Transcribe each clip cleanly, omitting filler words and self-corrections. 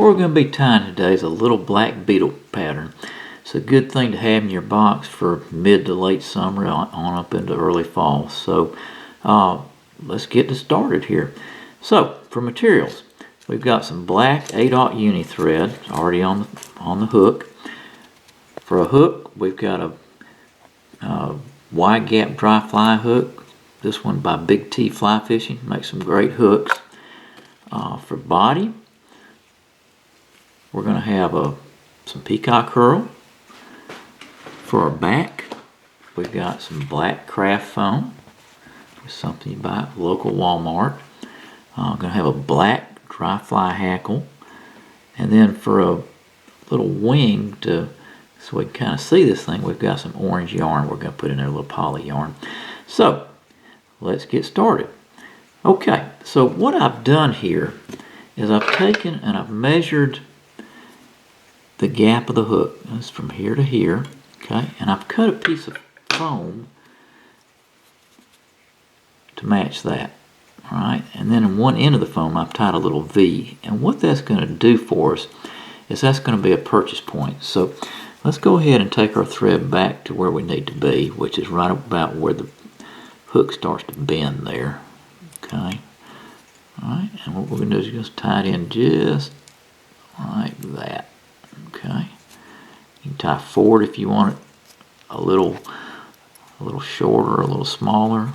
we're going to be tying today is a little black beetle pattern. It's a good thing to have in your box for mid to late summer on up into early fall. So let's get this started here. So for materials, we've got some black 8/0 uni thread already on the hook. For a hook, we've got a wide gap dry fly hook. This one by Big T Fly Fishing makes some great hooks. For body, we're going to have some peacock herl. For our back, we've got some black craft foam. It's something you buy at local Walmart. I'm going to have a black dry fly hackle. And then for a little wing so we can kind of see this thing, we've got some orange yarn we're going to put in there, a little poly yarn. So let's get started. Okay, so what I've done here is I've taken and I've measured the gap of the hook. It's from here to here, okay, and I've cut a piece of foam to match that. All right, and then in one end of the foam I've tied a little V, and what that's going to do for us is that's going to be a purchase point. So let's go ahead and take our thread back to where we need to be, which is right about where the hook starts to bend there. Okay, alright, and what we're going to do is just tie it in just like that. Okay, you can tie forward if you want it a little shorter, a little smaller.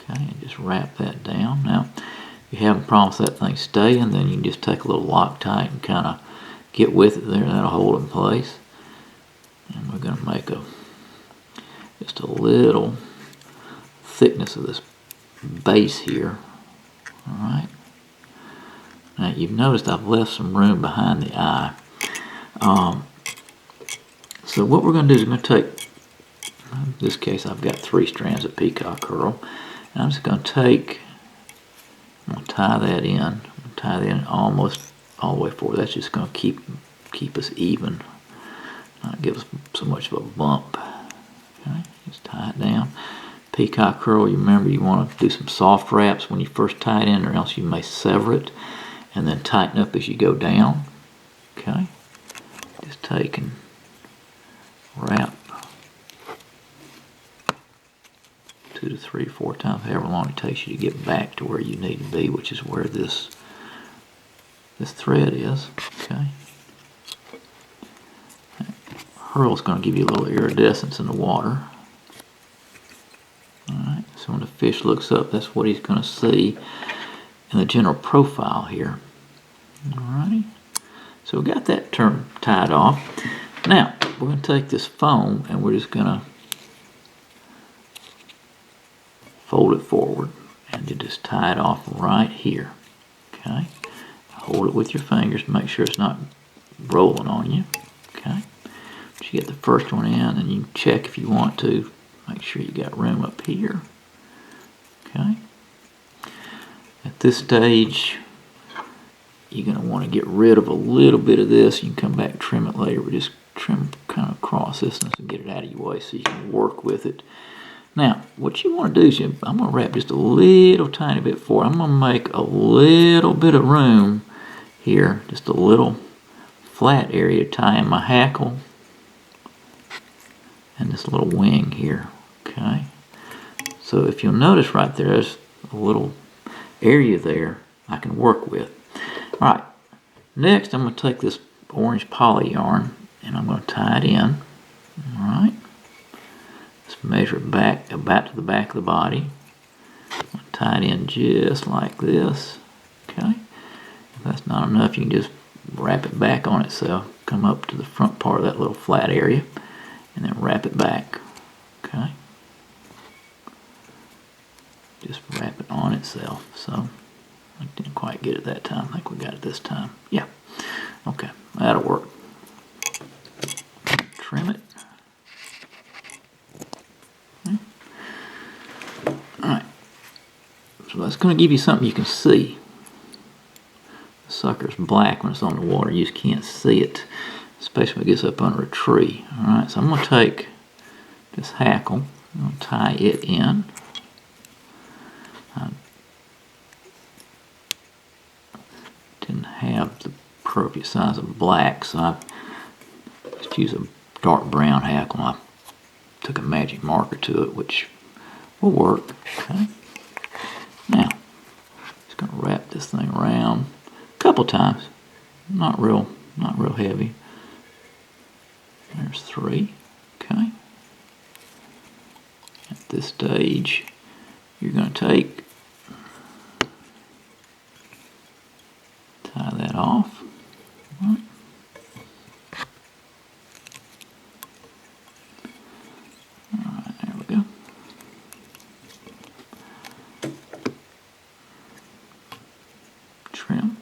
Okay, and just wrap that down. Now, if you're having problems with that thing staying, then you can just take a little Loctite and kind of get with it there. That'll hold it in place. And we're going to make just a little thickness of this base here. Alright. Now you've noticed I've left some room behind the eye. So what we're going to do is we're going to take, in this case I've got 3 strands of peacock herl. And I'm just going to I'm going to tie that in. Tie that in almost all the way forward. That's just going to keep us even. Not give us so much of a bump. Okay, just tie it down. Peacock herl, you remember you want to do some soft wraps when you first tie it in, or else you may sever it, and then tighten up as you go down. Okay, just take and wrap 2 to 3, 4 times, however long it takes you to get back to where you need to be, which is where this thread is. Okay, herl is going to give you a little iridescence in the water. Alright, so when the fish looks up, that's what he's going to see in the general profile here. Alrighty, so we got that tied off. Now, we're going to take this foam and we're just going to fold it forward and you just tie it off right here. Okay, hold it with your fingers to make sure it's not rolling on you. Okay, but you get the first one in, and you can check if you want to. Make sure you got room up here. Okay. At this stage, you're going to want to get rid of a little bit of this. You can come back and trim it later, but just trim kind of across this and get it out of your way so you can work with it. Now, what you want to do is I'm going to wrap just a little tiny bit forward. I'm going to make a little bit of room here, just a little flat area to tie in my hackle and this little wing here. Okay, so if you'll notice right there's a little area there I can work with. Alright, next I'm going to take this orange poly yarn and I'm going to tie it in. Alright, let's measure it back about to the back of the body. I'm going to tie it in just like this. Okay, if that's not enough, you can just wrap it back on itself, come up to the front part of that little flat area and then wrap it back. Okay, just wrap it on itself. So I didn't quite get it that time. I think we got it this time. Yeah, okay, that'll work. Trim it. Okay. Alright, so that's going to give you something you can see. The sucker's black when it's on the water. You just can't see it, especially when it gets up under a tree. Alright, so I'm going to take this hackle, I'm going to tie it in. can have the appropriate size of black, so I just use a dark brown hackle. I took a magic marker to it, which will work. Okay. Now, just gonna wrap this thing around a couple times. Not real heavy. There's 3. Okay. At this stage, you're gonna tie that off. All right. There we go. Trim.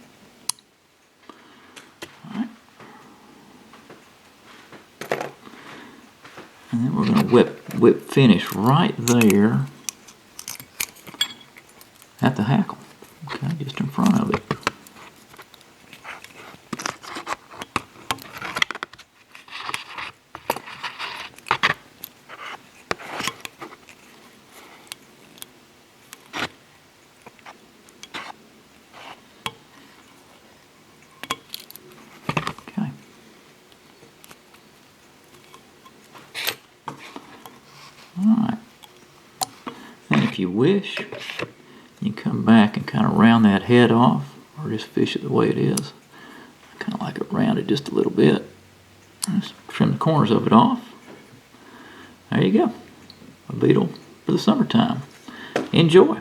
All right. And then we're going to whip finish right there at the hackle. Okay, just in front of it. Okay. Alright. And if you wish, you come back and kind of round that head off, or just fish it the way it is. I kind of like it rounded just a little bit. Just trim the corners of it off. There you go. A beetle for the summertime. Enjoy.